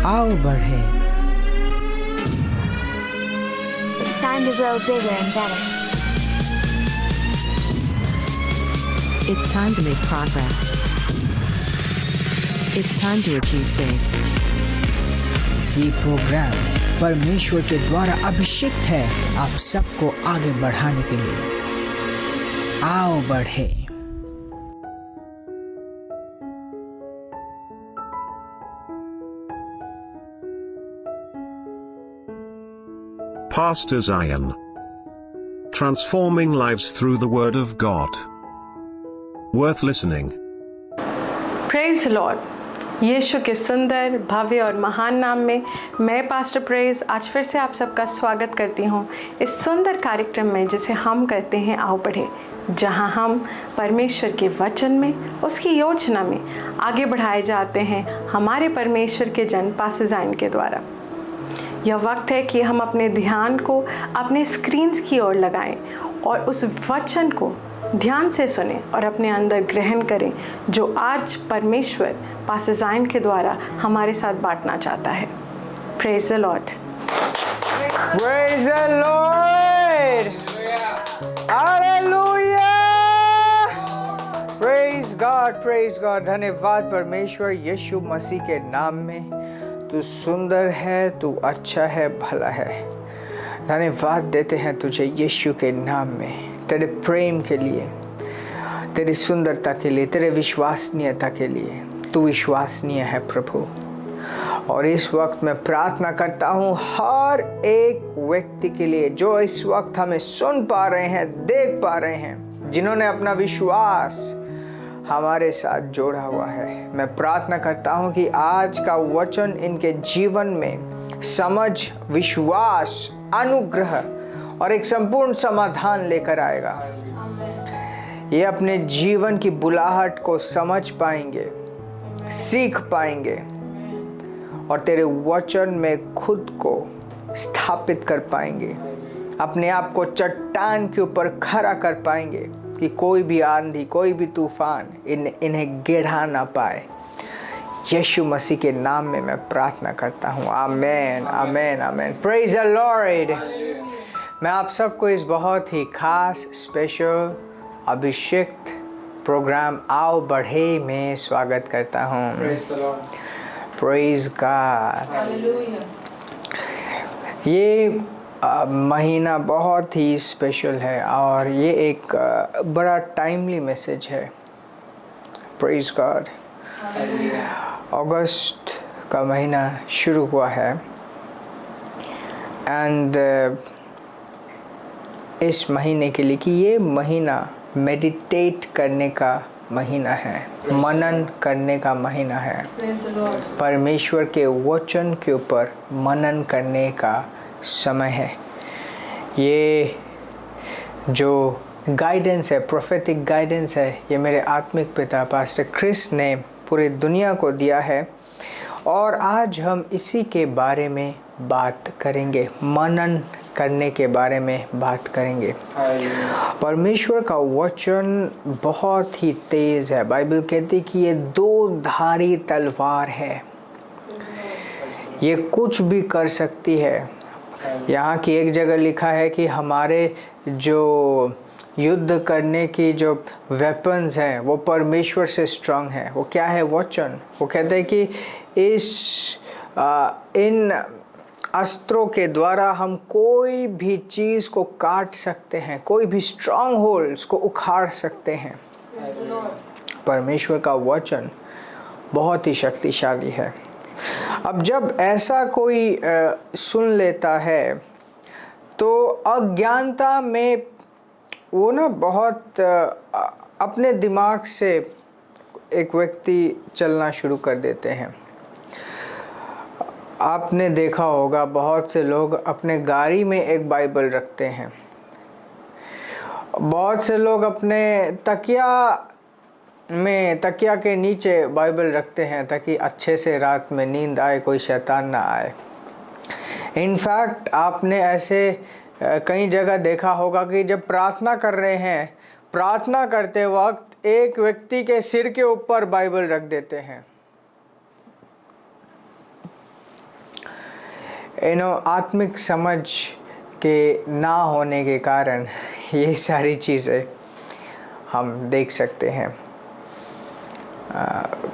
आओ बढ़े। It's time to grow bigger and better. It's time to make progress. It's time to achieve big. ये programme परमेश्वर के द्वारा अभिषिक्त है आप सबको आगे बढ़ाने के लिए। आओ बढ़े। Pastor Zion. Transforming lives through the Word of God. Worth listening. Praise the Lord. यीशु के सुंदर, भव्य और महान नाम में मैं पास्टर प्रेज आज फिर से आप सबका स्वागत करती हूँ इस सुंदर कार्यक्रम में जिसे हम कहते हैं आओ बढ़े, जहाँ हम परमेश्वर के वचन में, उसकी योजना में आगे बढ़ाए जाते हैं हमारे परमेश्वर के जन पास्टर ज़ायन के द्वारा। यह वक्त है कि हम अपने ध्यान को अपने स्क्रीन्स की ओर लगाएं और उस वचन को ध्यान से सुने और अपने अंदर ग्रहण करें जो आज परमेश्वर पास्टर ज़ायन के द्वारा हमारे साथ बांटना चाहता है। Praise the Lord. Praise the Lord. Hallelujah. Praise God, praise God. धन्यवाद परमेश्वर यीशु मसीह के नाम में। तू सुंदर है, तू अच्छा है, भला है। धन्यवाद देते हैं तुझे यीशु के नाम में, तेरे प्रेम के लिए, तेरी सुंदरता के लिए, तेरे विश्वसनीयता के लिए। तू विश्वसनीय है प्रभु। और इस वक्त मैं प्रार्थना करता हूँ हर एक व्यक्ति के लिए जो इस वक्त हमें सुन पा रहे हैं, देख पा रहे हैं, जिन्होंने अपना विश्वास हमारे साथ जोड़ा हुआ है। मैं प्रार्थना करता हूँ कि आज का वचन इनके जीवन में समझ, विश्वास, अनुग्रह और एक संपूर्ण समाधान लेकर आएगा। ये अपने जीवन की बुलाहट को समझ पाएंगे, सीख पाएंगे और तेरे वचन में खुद को स्थापित कर पाएंगे। अपने आप को चट्टान के ऊपर खड़ा कर पाएंगे कि कोई भी आंधी, कोई भी तूफान इन्हें गिरा ना पाए। यीशु मसीह के नाम में मैं प्रार्थना करता हूँ। Amen, amen, amen. Praise the Lord. मैं आप सबको इस बहुत ही खास, स्पेशल, अभिषेक प्रोग्राम आओ बढ़े में स्वागत करता हूँ। Praise God. ये महीना बहुत ही स्पेशल है और ये एक बड़ा टाइमली मैसेज है। Praise God. अगस्त का महीना शुरू हुआ है एंड इस महीने के लिए कि ये महीना मेडिटेट करने का महीना है, मनन करने का महीना है, परमेश्वर के वचन के ऊपर मनन करने का समय है। ये जो गाइडेंस है, प्रोफेटिक गाइडेंस है, ये मेरे आत्मिक पिता पास्टर क्रिस ने पूरी दुनिया को दिया है और आज हम इसी के बारे में बात करेंगे, मनन करने के बारे में बात करेंगे। परमेश्वर का वचन बहुत ही तेज है। बाइबल कहती कि ये दो धारी तलवार है, ये कुछ भी कर सकती है। यहाँ की एक जगह लिखा है कि हमारे जो युद्ध करने की जो वेपन्स हैं वो परमेश्वर से स्ट्रांग है। वो क्या है? वचन। वो कहते हैं कि इन अस्त्रों के द्वारा हम कोई भी चीज़ को काट सकते हैं, कोई भी स्ट्रांग होल्ड्स को उखाड़ सकते हैं। परमेश्वर का वचन बहुत ही शक्तिशाली है। अब जब ऐसा कोई सुन लेता है तो अज्ञानता में वो ना बहुत अपने दिमाग से एक व्यक्ति चलना शुरू कर देते हैं। आपने देखा होगा बहुत से लोग अपने गाड़ी में एक बाइबल रखते हैं, बहुत से लोग अपने तकिया के नीचे बाइबल रखते हैं ताकि अच्छे से रात में नींद आए, कोई शैतान ना आए। इनफैक्ट आपने ऐसे कई जगह देखा होगा कि जब प्रार्थना कर रहे हैं, प्रार्थना करते वक्त एक व्यक्ति के सिर के ऊपर बाइबल रख देते हैं। आत्मिक समझ के ना होने के कारण ये सारी चीज़ें हम देख सकते हैं।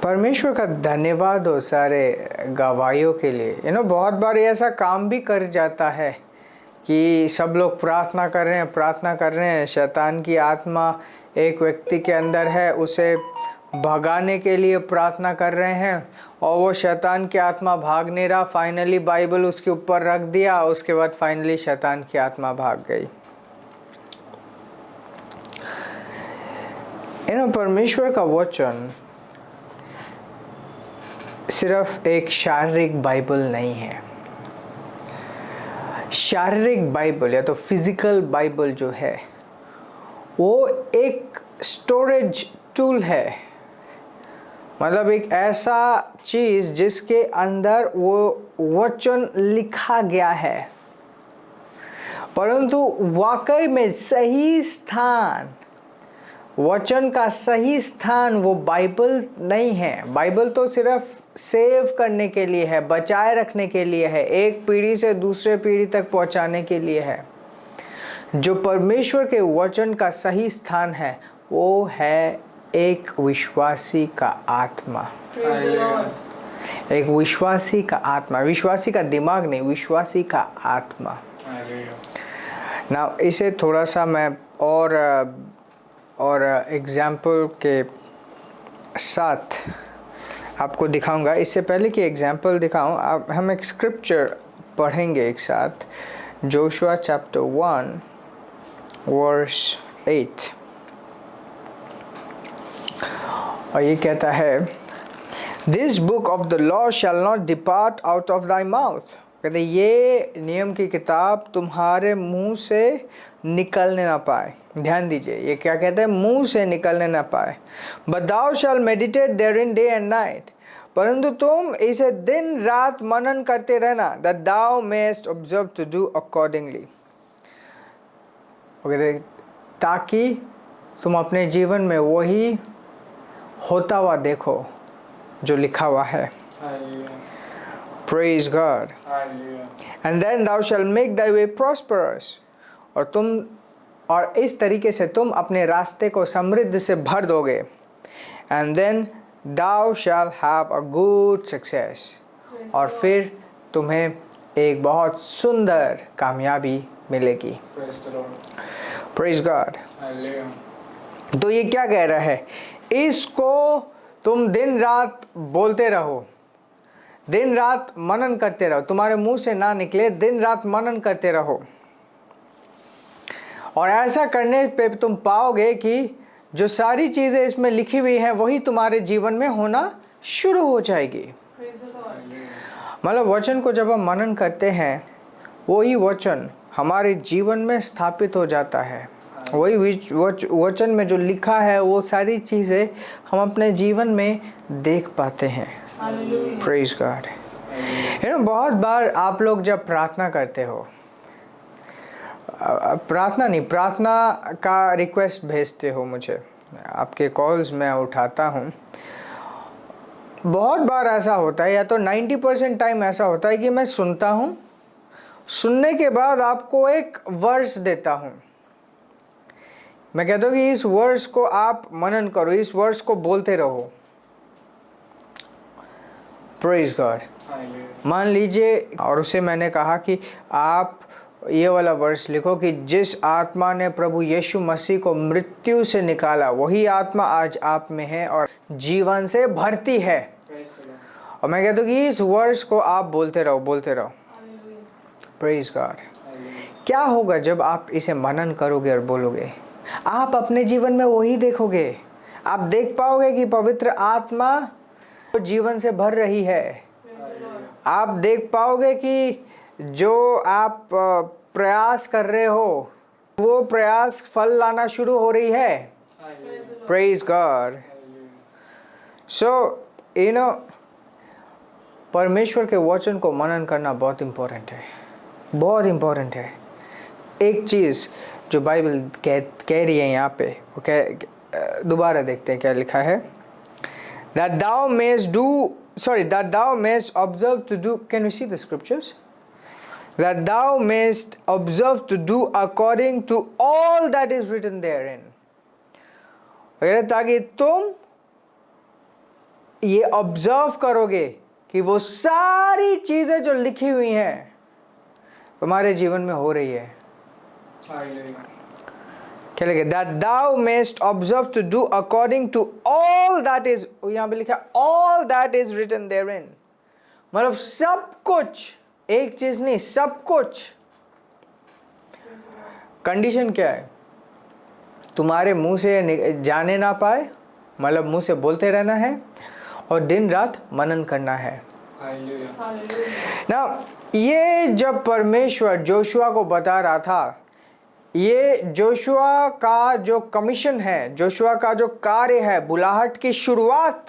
परमेश्वर का धन्यवाद हो सारे गवाहियों के लिए। बहुत बार ऐसा काम भी कर जाता है कि सब लोग प्रार्थना कर रहे हैं, शैतान की आत्मा एक व्यक्ति के अंदर है, उसे भगाने के लिए प्रार्थना कर रहे हैं और वो शैतान की आत्मा भाग नहीं रहा। फाइनली बाइबल उसके ऊपर रख दिया, उसके बाद फाइनली शैतान की आत्मा भाग गई। परमेश्वर का वचन सिर्फ एक शारीरिक बाइबल नहीं है। शारीरिक बाइबल या तो फिजिकल बाइबल जो है वो एक स्टोरेज टूल है, मतलब एक ऐसा चीज़ जिसके अंदर वो वचन लिखा गया है, परंतु वाकई में सही स्थान, वचन का सही स्थान वो बाइबल नहीं है। बाइबल तो सिर्फ सेव करने के लिए है, बचाए रखने के लिए है, एक पीढ़ी से दूसरे पीढ़ी तक पहुंचाने के लिए है। जो परमेश्वर के वचन का सही स्थान है वो है एक विश्वासी का आत्मा। एक विश्वासी का आत्मा, विश्वासी का दिमाग नहीं, विश्वासी का आत्मा। ना इसे थोड़ा सा मैं और एग्जाम्पल के साथ आपको दिखाऊंगा। इससे पहले कि एग्जाम्पल दिखाऊं, अब हम एक स्क्रिप्चर पढ़ेंगे एक साथ, जोशुआ चैप्टर 1 वर्स 8। और ये कहता है, this book of the law shall not depart out of thy mouth. कहते ये नियम की किताब तुम्हारे मुंह से निकलने ना पाए। ध्यान दीजिए, ये क्या कहते हैं, मुंह से निकलने ना पाए। But thou shall meditate therein day and night, परंतु तुम इसे दिन रात मनन करते रहना, that thou mayest observe to do accordingly. ताकि तुम अपने जीवन में वही होता हुआ देखो जो लिखा हुआ है। Praise God. And then thou shall make thy way prosperous. और इस तरीके से तुम अपने रास्ते को समृद्धि से भर दोगे। And then thou shall have a good success. और फिर तुम्हें एक बहुत सुंदर कामयाबी मिलेगी। Praise God. तो ये क्या कह रहा है, इसको तुम दिन रात बोलते रहो, दिन रात मनन करते रहो, तुम्हारे मुंह से ना निकले, दिन रात मनन करते रहो। और ऐसा करने पे तुम पाओगे कि जो सारी चीज़ें इसमें लिखी हुई हैं वही तुम्हारे जीवन में होना शुरू हो जाएगी। मतलब वचन को जब हम मनन करते हैं वही वचन हमारे जीवन में स्थापित हो जाता है। वही वचन में जो लिखा है वो सारी चीज़ें हम अपने जीवन में देख पाते हैं। Praise God. बहुत बार आप लोग जब प्रार्थना करते हो, प्रार्थना का रिक्वेस्ट भेजते हो मुझे, आपके कॉल्स मैं उठाता हूँ। बहुत बार ऐसा होता है, या तो 90% टाइम ऐसा होता है कि मैं सुनता हूँ, सुनने के बाद आपको एक वर्स देता हूँ, मैं कहता हूँ कि इस वर्स को आप मनन करो, इस वर्स को बोलते रहो। Praise God. मान लीजिए, और उसे मैंने कहा कि आप ये वाला वर्स लिखो कि जिस आत्मा ने प्रभु यीशु मसीह को मृत्यु से निकाला वही आत्मा आज आप में है और जीवन से भरती है। और मैं कहता हूँ कि इस वर्स को आप बोलते रहो। Praise God. क्या होगा जब आप इसे मनन करोगे और बोलोगे, आप अपने जीवन में वही देखोगे। आप देख पाओगे कि पवित्र आत्मा जीवन से भर रही है। आप देख पाओगे कि जो आप प्रयास कर रहे हो वो प्रयास फल लाना शुरू हो रही है। Praise God. सो परमेश्वर के वचन को मनन करना बहुत इम्पोर्टेंट है, बहुत इम्पोर्टेंट है। एक चीज़ जो बाइबल कह रही है यहाँ पे, वो दोबारा देखते हैं क्या लिखा है। that thou mayest observe to do, can we see the scriptures? that thou mayest observe to do according to all that is written therein. ताकि तुम ये ऑब्जर्व करोगे कि वो सारी चीजें जो लिखी हुई हैं तुम्हारे जीवन में हो रही है. क्या लिखे? That thou mayest observe to do according to all that is, यहां पे लिखा all that is written therein. मतलब सब कुछ, एक चीज नहीं, सब कुछ. कंडीशन क्या है? तुम्हारे मुंह से जाने ना पाए, मतलब मुंह से बोलते रहना है और दिन रात मनन करना है ना. ये जब परमेश्वर जोशुआ को बता रहा था, ये जोशुआ का जो कमीशन है, जोशुआ का जो कार्य है, बुलाहट की शुरुआत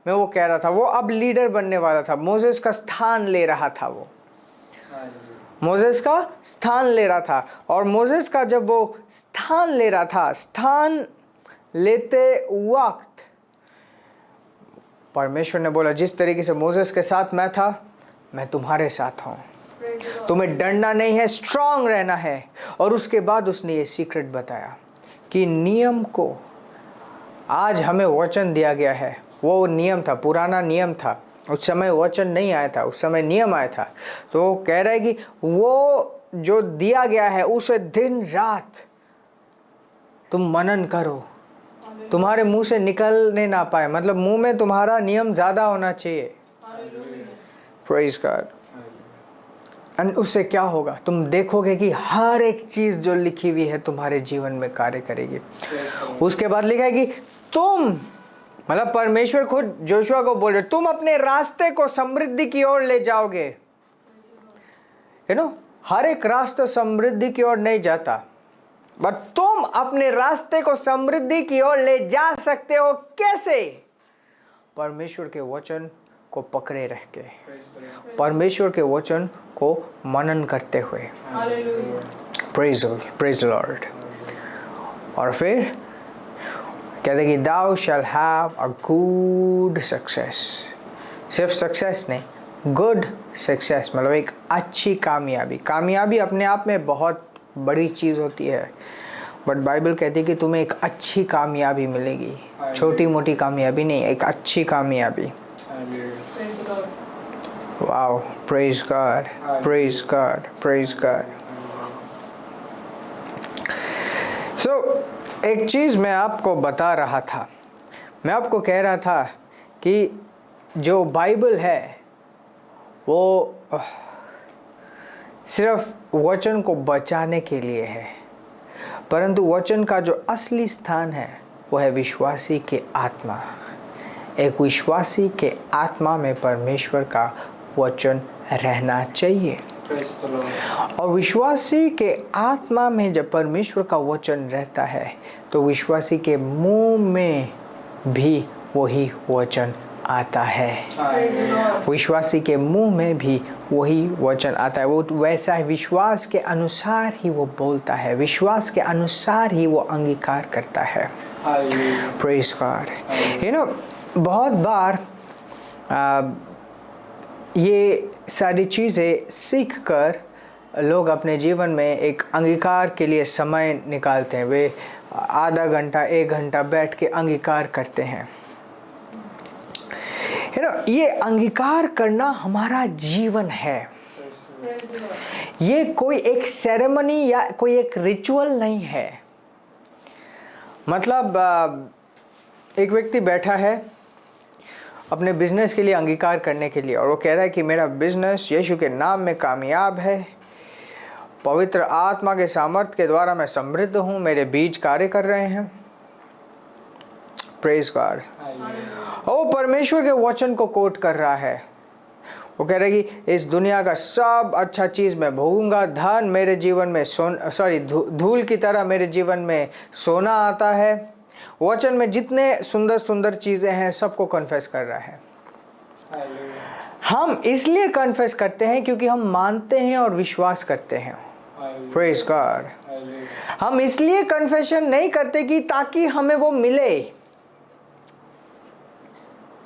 में वो कह रहा था. वो अब लीडर बनने वाला था, मोसेस का स्थान ले रहा था. वो मोसेस का स्थान ले रहा था. और मोसेस का जब वो स्थान ले रहा था, स्थान लेते वक्त परमेश्वर ने बोला, जिस तरीके से मोसेस के साथ मैं था, मैं तुम्हारे साथ हूं. तुम्हें डरना नहीं है, स्ट्रांग रहना है. और उसके बाद उसने ये सीक्रेट बताया कि नियम को आज हमें वचन दिया गया है. वो नियम था, पुराना नियम था, उस समय वचन नहीं आया था, उस समय नियम आया था. तो वो कह रहा है कि वो जो दिया गया है उसे दिन रात तुम मनन करो, तुम्हारे मुंह से निकलने ना पाए. मतलब मुंह में तुम्हारा नियम ज्यादा होना चाहिए. Praise God. और उससे क्या होगा? तुम देखोगे कि हर एक चीज जो लिखी हुई है तुम्हारे जीवन में कार्य करेगी. उसके बाद लिखा है कि तुम, मतलब परमेश्वर खुद जोशुआ को बोल रहे, तुम अपने रास्ते को समृद्धि की ओर ले जाओगे. हर एक रास्ता समृद्धि की ओर नहीं जाता, बट तुम अपने रास्ते को समृद्धि की ओर ले जा सकते हो. कैसे? परमेश्वर के वचन को पकड़े रह के, परमेश्वर के वचन को मनन करते हुए. Praise Lord. और फिर कहते कि thou shall have a good success. सिर्फ सक्सेस नहीं, गुड सक्सेस, मतलब एक अच्छी कामयाबी. कामयाबी अपने आप में बहुत बड़ी चीज़ होती है, बट बाइबल कहती है कि तुम्हें एक अच्छी कामयाबी मिलेगी. छोटी मोटी कामयाबी नहीं, एक अच्छी कामयाबी. Wow. Praise God, praise God, praise God. So एक चीज़ मैं आपको बता रहा था, मैं आपको कह रहा था कि जो बाइबल है वो सिर्फ वचन को बचाने के लिए है, परंतु वचन का जो असली स्थान है वो है विश्वासी के आत्मा. एक विश्वासी के आत्मा में परमेश्वर का वचन रहना चाहिए. और विश्वासी के आत्मा में जब परमेश्वर का वचन रहता है तो विश्वासी के मुंह में भी वही वचन आता है. विश्वासी के मुंह में भी वही वचन आता है. वो वैसा है, विश्वास के अनुसार ही वो बोलता है, विश्वास के अनुसार ही वो अंगीकार करता है. Praise God. बहुत बार ये सारी चीज़ें सीख कर लोग अपने जीवन में एक अंगीकार के लिए समय निकालते हैं. वे आधा घंटा, 1 घंटा बैठ के अंगीकार करते हैं. ये अंगीकार करना हमारा जीवन है. ये कोई एक सेरेमनी या कोई एक रिचुअल नहीं है. मतलब एक व्यक्ति बैठा है अपने बिजनेस के लिए अंगीकार करने के लिए, और वो कह रहा है कि मेरा बिजनेस यीशु के नाम में कामयाब है, पवित्र आत्मा के सामर्थ्य के द्वारा मैं समृद्ध हूँ, मेरे बीज कार्य कर रहे हैं. Praise God. और वो परमेश्वर के वचन को कोट कर रहा है. वो कह रहा है कि इस दुनिया का सब अच्छा चीज़ मैं भोगूंगा, धन मेरे जीवन में धूल की तरह मेरे जीवन में सोना आता है. वचन में जितने सुंदर सुंदर चीज़ें हैं सबको कन्फेस कर रहा है. हम इसलिए कन्फेस करते हैं क्योंकि हम मानते हैं और विश्वास करते हैं. Praise God. हम इसलिए कन्फेशन नहीं करते कि ताकि हमें वो मिले.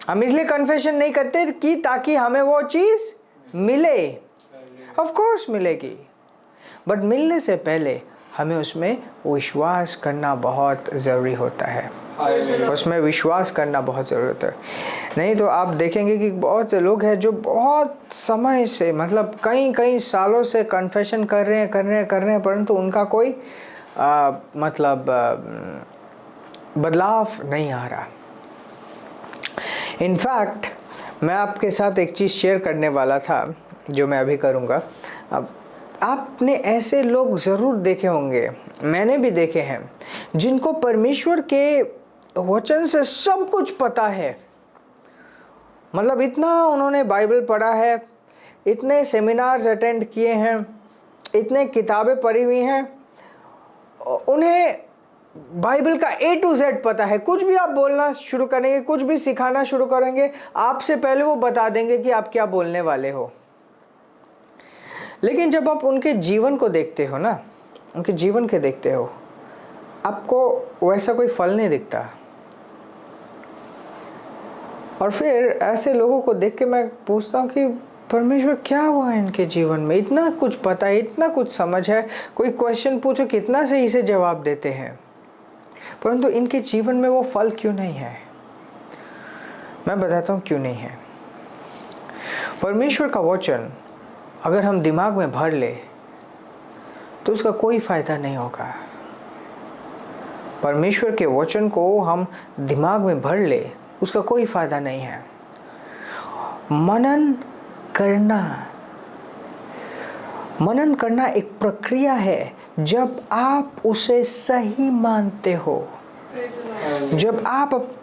हम इसलिए कन्फेशन नहीं करते कि ताकि हमें वो चीज़ मिले. ऑफ कोर्स मिलेगी, बट मिलने से पहले हमें उसमें विश्वास करना बहुत ज़रूरी होता है। उसमें विश्वास करना बहुत ज़रूरी होता है। नहीं तो आप देखेंगे कि बहुत से लोग हैं जो बहुत समय से, मतलब कई सालों से कन्फेशन कर रहे हैं, परंतु उनका कोई बदलाव नहीं आ रहा। इनफैक्ट मैं आपके साथ एक चीज़ शेयर करने वाला था जो मैं अभी करूँगा। अब आपने ऐसे लोग ज़रूर देखे होंगे, मैंने भी देखे हैं, जिनको परमेश्वर के वचन से सब कुछ पता है। मतलब इतना उन्होंने बाइबल पढ़ा है, इतने सेमिनार्स अटेंड किए हैं, इतने किताबें पढ़ी हुई हैं, उन्हें बाइबल का A to Z पता है। कुछ भी आप बोलना शुरू करेंगे, कुछ भी सिखाना शुरू करेंगे, आपसे पहले वो बता देंगे कि आप क्या बोलने वाले हो। लेकिन जब आप उनके जीवन को देखते हो ना, उनके जीवन के देखते हो, आपको वैसा कोई फल नहीं दिखता। और फिर ऐसे लोगों को देख के मैं पूछता हूँ कि परमेश्वर क्या हुआ है इनके जीवन में, इतना कुछ पता है, इतना कुछ समझ है, कोई क्वेश्चन पूछो कितना सही से जवाब देते हैं, परंतु इनके जीवन में वो फल क्यों नहीं है। मैं बताता हूँ क्यों नहीं है। परमेश्वर का वचन अगर हम दिमाग में भर ले तो उसका कोई फायदा नहीं होगा। परमेश्वर के वचन को हम दिमाग में भर ले उसका कोई फायदा नहीं है। मनन करना एक प्रक्रिया है। जब आप उसे सही मानते हो, जब आप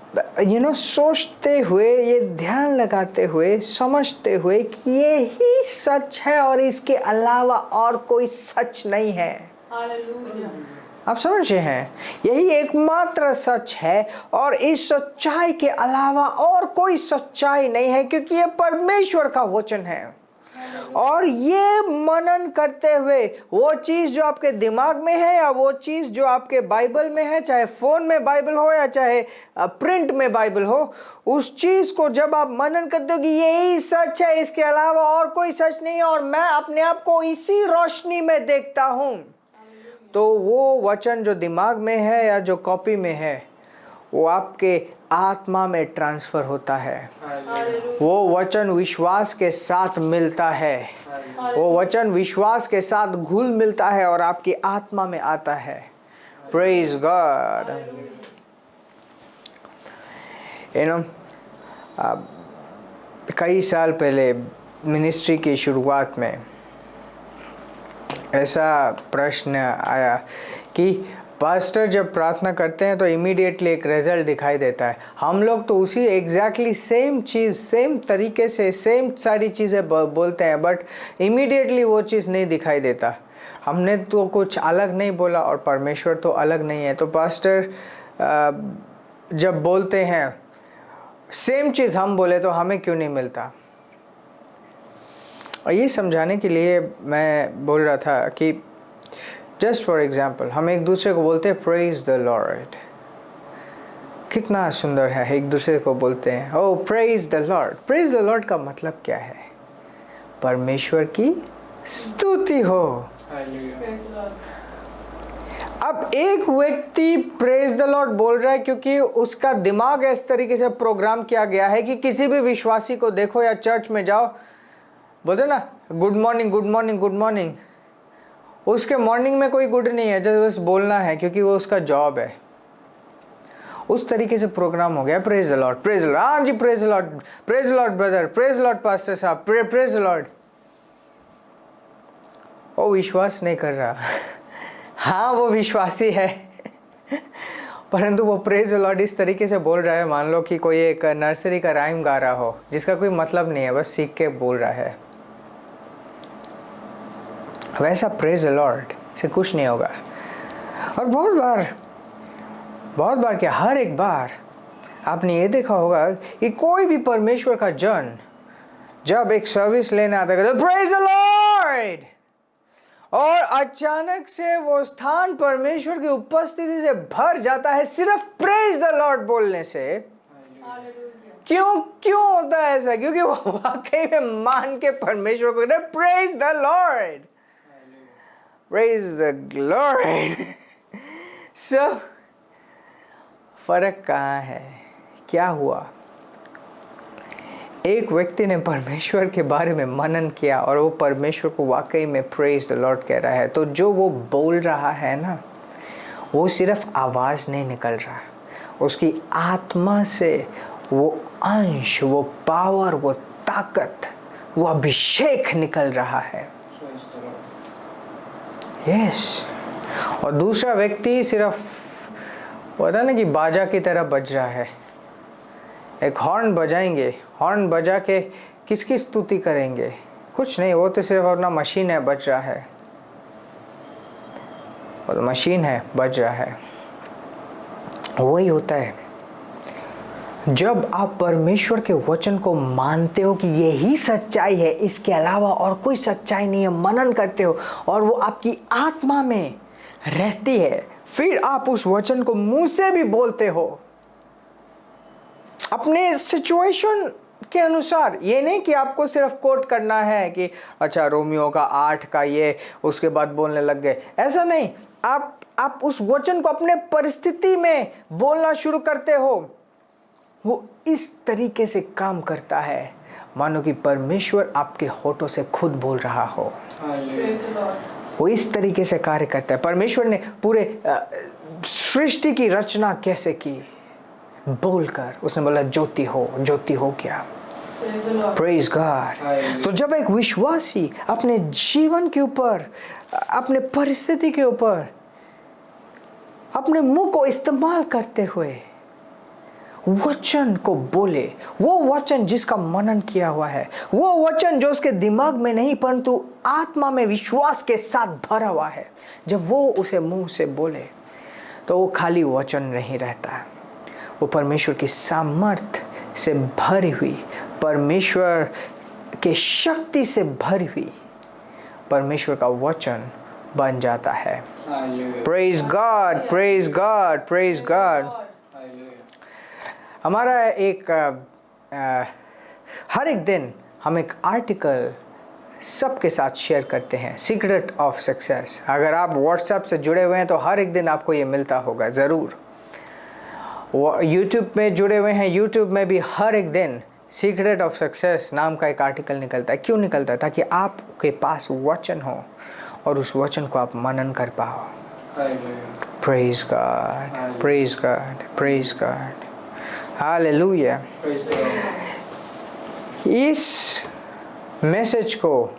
सोचते हुए, ये ध्यान लगाते हुए, समझते हुए कि ये ही सच है और इसके अलावा और कोई सच नहीं है। आप समझ रहे हैं, यही एकमात्र सच है और इस सच्चाई के अलावा और कोई सच्चाई नहीं है, क्योंकि ये परमेश्वर का वचन है। और ये मनन करते हुए वो चीज जो आपके दिमाग में है या वो चीज जो आपके बाइबल में है, चाहे फोन में बाइबल हो या चाहे प्रिंट में बाइबल हो, उस चीज को जब आप मनन करते हो कि यही सच है, इसके अलावा और कोई सच नहीं है और मैं अपने आप को इसी रोशनी में देखता हूं, तो वो वचन जो दिमाग में है या जो कॉपी में है वो आपके आत्मा में ट्रांसफर होता है। वो वचन विश्वास के साथ मिलता है, वो वचन विश्वास के साथ घुल मिलता है और आपकी आत्मा में आता है। Praise God. कई साल पहले मिनिस्ट्री की शुरुआत में ऐसा प्रश्न आया कि पास्टर जब प्रार्थना करते हैं तो इमीडिएटली एक रिजल्ट दिखाई देता है। हम लोग तो उसी एग्जैक्टली सेम चीज़, सेम तरीके से सेम सारी चीज़ें बोलते हैं, बट इमीडिएटली वो चीज़ नहीं दिखाई देता। हमने तो कुछ अलग नहीं बोला और परमेश्वर तो अलग नहीं है। तो पास्टर जब बोलते हैं सेम चीज़ हम बोले तो हमें क्यों नहीं मिलता। और ये समझाने के लिए मैं बोल रहा था कि जस्ट फॉर एग्जाम्पल हम एक दूसरे को बोलते हैं प्रेज द लॉर्ड, कितना सुंदर है, एक दूसरे को बोलते हैं oh praise the Lord. Praise the Lord का मतलब क्या है? परमेश्वर की स्तुति हो। अब एक व्यक्ति प्रेज द लॉर्ड बोल रहा है क्योंकि उसका दिमाग इस तरीके से प्रोग्राम किया गया है कि किसी भी विश्वासी को देखो या चर्च में जाओ, बोलते ना good morning good morning good morning. उसके मॉर्निंग में कोई गुड नहीं है, जस्ट बस बोलना है क्योंकि वो उसका जॉब है। उस तरीके से प्रोग्राम हो गया praise the Lord, praise the Lord, हाँ जी praise the Lord, praise the Lord brother, praise the Lord pastor साहब, प्रेज द लॉर्ड। वो विश्वास नहीं कर रहा। हाँ वो विश्वासी है परंतु वो प्रेज द लॉर्ड इस तरीके से बोल रहा है, मान लो कि कोई एक नर्सरी का राइम गा रहा हो जिसका कोई मतलब नहीं है, बस सीख के बोल रहा है। वैसा प्रेज द लॉर्ड से कुछ नहीं होगा। और बहुत बार क्या, हर एक बार आपने ये देखा होगा कि कोई भी परमेश्वर का जन जब एक सर्विस लेने आता है तो प्रेज द लॉर्ड, और अचानक से वो स्थान परमेश्वर की उपस्थिति से भर जाता है सिर्फ प्रेज द लॉर्ड बोलने से। क्यों होता है ऐसा? क्योंकि वो वाकई में मान के परमेश्वर को कहते, praise the Lord, praise the Lord. सब फर्क कहाँ है? क्या हुआ? एक व्यक्ति ने परमेश्वर के बारे में मनन किया और वो परमेश्वर को वाकई में प्रेज द लॉर्ड कह रहा है, तो जो वो बोल रहा है ना, वो सिर्फ आवाज़ नहीं निकल रहा, उसकी आत्मा से वो अंश, वो पावर, वो ताकत, वो अभिषेक निकल रहा है। यस। और दूसरा व्यक्ति सिर्फ पता ना कि बाजा की तरह बज रहा है। एक हॉर्न बजाएंगे, हॉर्न बजा के किसकी स्तुति करेंगे? कुछ नहीं, वो तो सिर्फ अपना मशीन है, बज रहा है, वो तो मशीन है, बज रहा है। वही होता है जब आप परमेश्वर के वचन को मानते हो कि यही सच्चाई है, इसके अलावा और कोई सच्चाई नहीं है, मनन करते हो और वो आपकी आत्मा में रहती है, फिर आप उस वचन को मुंह से भी बोलते हो अपने सिचुएशन के अनुसार। ये नहीं कि आपको सिर्फ कोट करना है कि अच्छा रोमियो का 8 का ये, उसके बाद बोलने लग गए, ऐसा नहीं। आप उस वचन को अपने परिस्थिति में बोलना शुरू करते हो। वो इस तरीके से काम करता है मानो कि परमेश्वर आपके होठों से खुद बोल रहा हो। वो इस तरीके से कार्य करता है। परमेश्वर ने पूरे सृष्टि की रचना कैसे की? बोलकर उसने बोला ज्योति हो, ज्योति हो क्या? Praise God. तो जब एक विश्वासी अपने जीवन के ऊपर, अपने परिस्थिति के ऊपर अपने मुंह को इस्तेमाल करते हुए वचन को बोले, वो वचन जिसका मनन किया हुआ है, वो वचन जो उसके दिमाग में नहीं परंतु आत्मा में विश्वास के साथ भरा हुआ है, जब वो उसे मुंह से बोले तो वो खाली वचन नहीं रहता, वो परमेश्वर की सामर्थ्य से भरी हुई, परमेश्वर के शक्ति से भरी हुई परमेश्वर का वचन बन जाता है। Praise God, praise God, praise God. हमारा एक हर एक दिन हम एक आर्टिकल सबके साथ शेयर करते हैं, सीक्रेट ऑफ सक्सेस। अगर आप व्हाट्सएप से जुड़े हुए हैं तो हर एक दिन आपको ये मिलता होगा ज़रूर। यूट्यूब में जुड़े हुए हैं, यूट्यूब में भी हर एक दिन सीक्रेट ऑफ सक्सेस नाम का एक आर्टिकल निकलता है। क्यों निकलता है? ताकि आपके पास वचन हो और उस वचन को आप मनन कर पाओ। Praise God, praise God, praise God, hallelujah. इस मैसेज को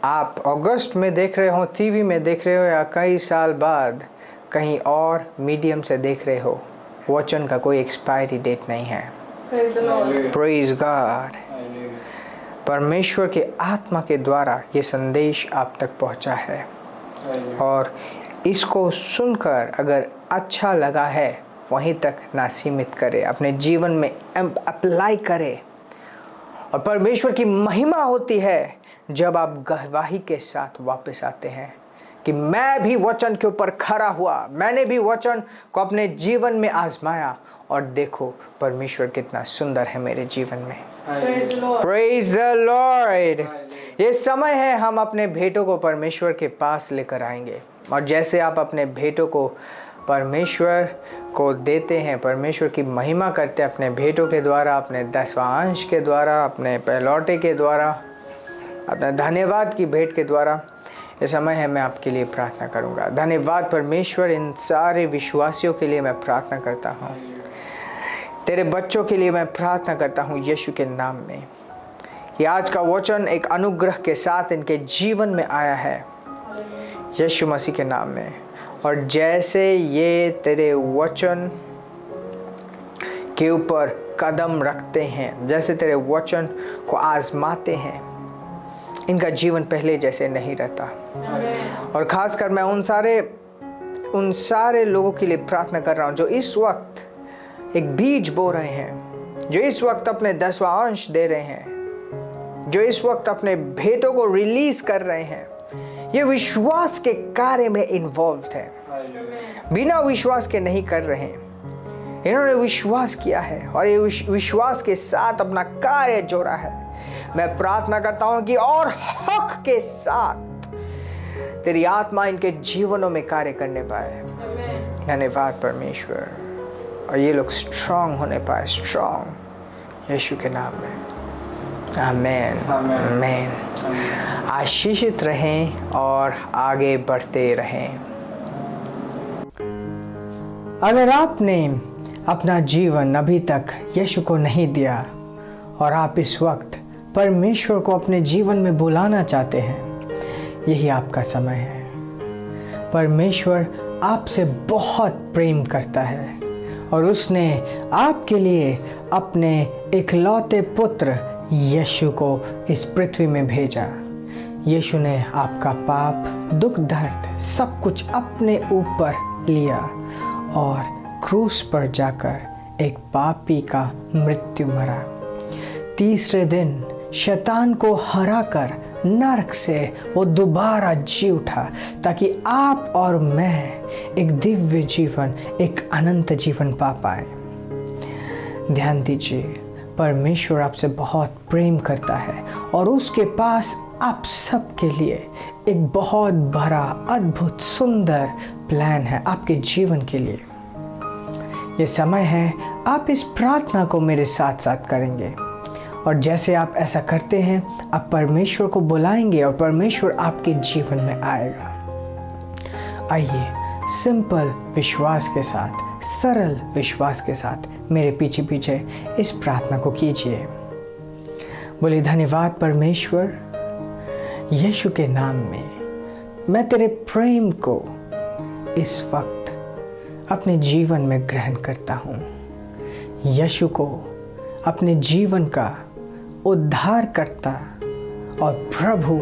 आप अगस्त में देख रहे हो, टीवी में देख रहे हो, या कई साल बाद कहीं और मीडियम से देख रहे हो, वचन का कोई एक्सपायरी डेट नहीं है। Praise God. परमेश्वर के आत्मा के द्वारा ये संदेश आप तक पहुंचा है और इसको सुनकर अगर अच्छा लगा है वहीं तक ना सीमित करे, अपने जीवन में अप्लाई करे। और परमेश्वर की महिमा होती है जब आप गवाही के साथ वापस आते हैं कि मैं भी वचन के ऊपर खड़ा हुआ, मैंने भी वचन को अपने जीवन में आजमाया और देखो परमेश्वर कितना सुंदर है मेरे जीवन में। Praise the Lord. ये समय है हम अपने भेंटों को परमेश्वर के पास लेकर आएंगे, और जैसे आप अपने भेंटों को परमेश्वर को देते हैं, परमेश्वर की महिमा करते हैं अपने भेंटों के द्वारा, अपने 10वां अंश के द्वारा, अपने पहलौटे के द्वारा, अपने धन्यवाद की भेंट के द्वारा, ये समय है मैं आपके लिए प्रार्थना करूंगा। धन्यवाद परमेश्वर, इन सारे विश्वासियों के लिए मैं प्रार्थना करता हूँ, तेरे बच्चों के लिए मैं प्रार्थना करता हूँ यीशु के नाम में। ये आज का वचन एक अनुग्रह के साथ इनके जीवन में आया है यीशु मसीह के नाम में। और जैसे ये तेरे वचन के ऊपर कदम रखते हैं, जैसे तेरे वचन को आजमाते हैं, इनका जीवन पहले जैसे नहीं रहता। और खासकर मैं उन सारे लोगों के लिए प्रार्थना कर रहा हूँ जो इस वक्त एक बीज बो रहे हैं, जो इस वक्त अपने 10वां अंश दे रहे हैं, जो इस वक्त अपने भेंटों को रिलीज कर रहे हैं, ये विश्वास के कार्य में इन्वॉल्व है, बिना विश्वास के नहीं कर रहे हैं। इन्होंने विश्वास किया है और ये विश्वास के साथ अपना कार्य जोड़ा है। मैं प्रार्थना करता हूं कि और हक के साथ तेरी आत्मा इनके जीवनों में कार्य करने पाए। धन्यवाद परमेश्वर, और ये लोग स्ट्रांग होने पाए, स्ट्रांग यीशु के नाम में। आमेन आमेन। आशीषित रहें और आगे बढ़ते रहें। अगर आपने अपना जीवन अभी तक यीशु को नहीं दिया और आप इस वक्त परमेश्वर को अपने जीवन में बुलाना चाहते हैं, यही आपका समय है। परमेश्वर आपसे बहुत प्रेम करता है और उसने आपके लिए अपने इकलौते पुत्र यीशु को इस पृथ्वी में भेजा। यीशु ने आपका पाप, दुख, दर्द सब कुछ अपने ऊपर लिया और क्रूस पर जाकर एक पापी का मृत्यु मरा। तीसरे दिन शैतान को हराकर नरक से वो दोबारा जी उठा ताकि आप और मैं एक दिव्य जीवन, एक अनंत जीवन पा पाए। ध्यान दीजिए, परमेश्वर आपसे बहुत प्रेम करता है और उसके पास आप सबके लिए एक बहुत बड़ा, अद्भुत, सुंदर प्लान है आपके जीवन के लिए। ये समय है आप इस प्रार्थना को मेरे साथ साथ करेंगे और जैसे आप ऐसा करते हैं, आप परमेश्वर को बुलाएंगे और परमेश्वर आपके जीवन में आएगा। आइए सिंपल विश्वास के साथ, सरल विश्वास के साथ मेरे पीछे पीछे इस प्रार्थना को कीजिए। बोलिए, धन्यवाद परमेश्वर, यीशु के नाम में मैं तेरे प्रेम को इस वक्त अपने जीवन में ग्रहण करता हूँ। यीशु को अपने जीवन का उद्धारकर्ता और प्रभु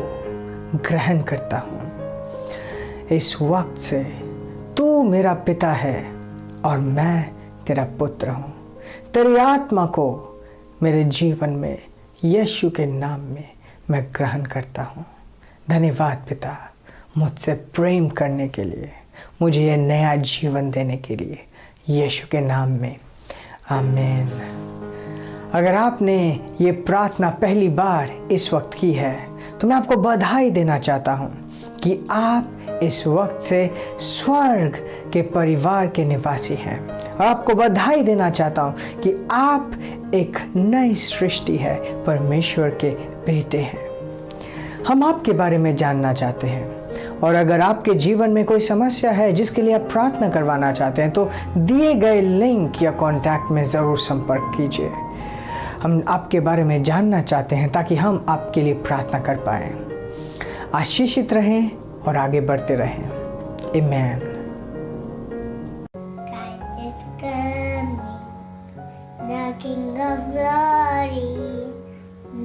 ग्रहण करता हूँ। इस वक्त से तू मेरा पिता है और मैं तेरा पुत्र हूँ। तेरी आत्मा को मेरे जीवन में यीशु के नाम में मैं ग्रहण करता हूँ। धन्यवाद पिता, मुझसे प्रेम करने के लिए, मुझे यह नया जीवन देने के लिए, यीशु के नाम में। आमीन। अगर आपने ये प्रार्थना पहली बार इस वक्त की है तो मैं आपको बधाई देना चाहता हूँ कि आप इस वक्त से स्वर्ग के परिवार के निवासी हैं। और आपको बधाई देना चाहता हूँ कि आप एक नई सृष्टि है, परमेश्वर के बेटे हैं। हम आपके बारे में जानना चाहते हैं और अगर आपके जीवन में कोई समस्या है जिसके लिए आप प्रार्थना करवाना चाहते हैं तो दिए गए लिंक या कॉन्टैक्ट में ज़रूर संपर्क कीजिए। हम आपके बारे में जानना चाहते हैं ताकि हम आपके लिए प्रार्थना कर पाएं। आशीषित रहें और आगे बढ़ते रहें। आमीन। Christ is coming, the King of Glory.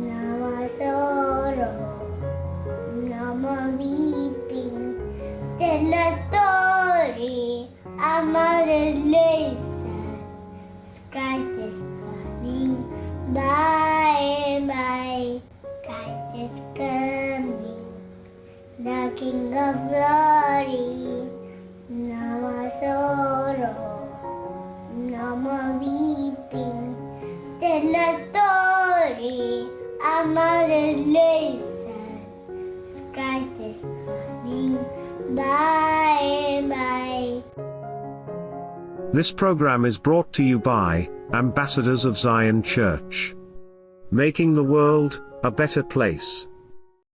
No more sorrow, no more weeping. Tell a story, our mother listen. Christ is coming, by and by. Christ is coming, the King of Glory. No more sorrow, no more weeping. Tell a story, our mother listen. Christ is coming, by and by. This program is brought to you by Ambassadors of Zion Church, making the world a better place.